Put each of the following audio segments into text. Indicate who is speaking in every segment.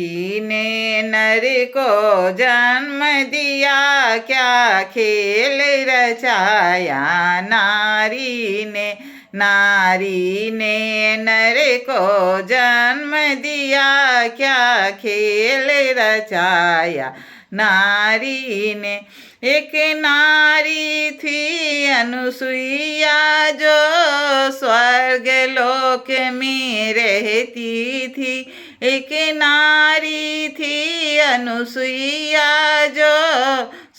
Speaker 1: ने नर को जन्म दिया, क्या खेल रचाया नारी ने। नारी ने नर को जन्म दिया, क्या खेल रचाया नारी ने। एक नारी थी अनुसुईया, जो स्वर्ग लोक में रहती थी। एक नारी थी अनुसुईया, जो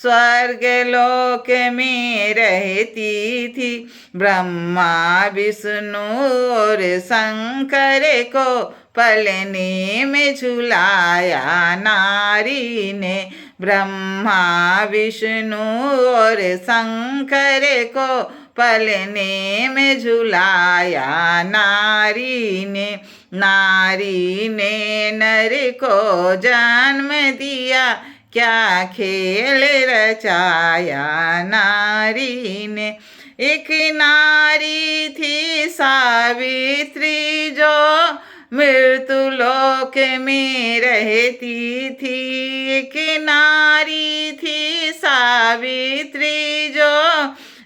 Speaker 1: स्वर्ग लोक में रहती थी। ब्रह्मा विष्णु और शंकर को पलने में झुलाया नारी ने। ब्रह्मा विष्णु और शंकर को पलने में झुलाया नारी ने। नारी ने नर को जन्म दिया, क्या खेल रचाया नारी ने। एक नारी थी सावित्री, जो मृत्यु लोक में रहती थी। एक नारी थी सावित्री, जो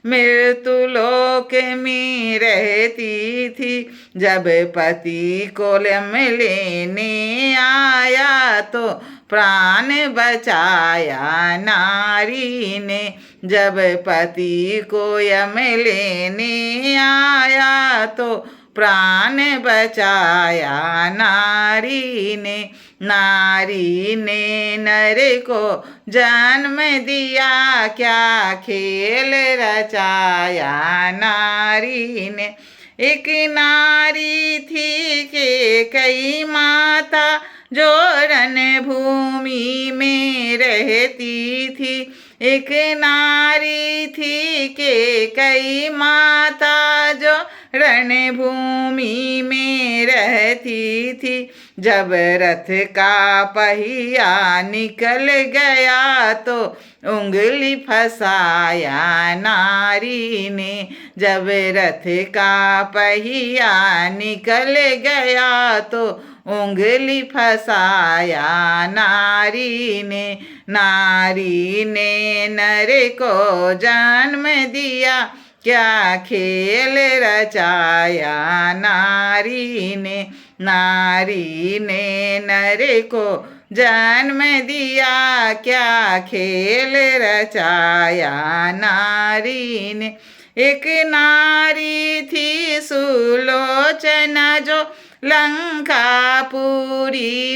Speaker 1: मृत्यु लोक में रहती थी। जब पति को लेने आया, तो प्राण बचाया नारी ने। जब पति को यम लेने आया, तो प्राण बचाया नारी ने। नारी ने नर को जन्म दिया, क्या खेल रचाया नारी ने। एक नारी थी कैकेयी माता, जो रणभूमि में रहती थी। एक नारी थी कैकेयी माता, जो रणभूमि में रहती थी। जब रथ का पहिया निकल गया, तो उंगली फंसाया नारी ने। जब रथ का पहिया निकल गया, तो उंगली फंसाया नारी ने। नारी ने नर को जन्म दिया, क्या खेल रचाया नारी ने। नारी ने नर को जन्म दिया, क्या खेल रचाया नारी ने। एक नारी थी सुलोचना, जो लंकापुरी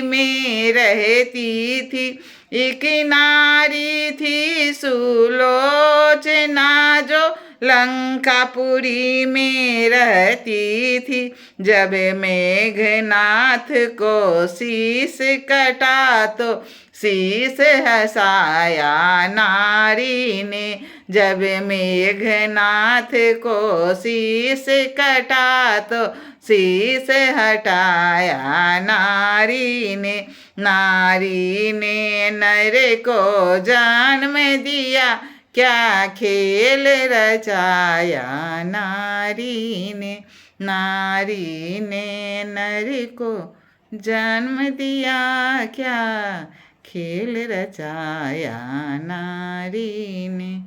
Speaker 1: में रहती थी। एक नारी थी सुलोचना, जो लंकापुरी में रहती थी। जब मेघनाथ को शीश कटा, तो शीश हंसाया नारी ने। जब मेघनाथ को शीश कटा, तो शीश हटाया नारी ने। नारी ने नर को जन्म दिया, क्या खेल रचाया नारी ने। नारी ने नर को जन्म दिया, क्या खेल रचाया नारी ने।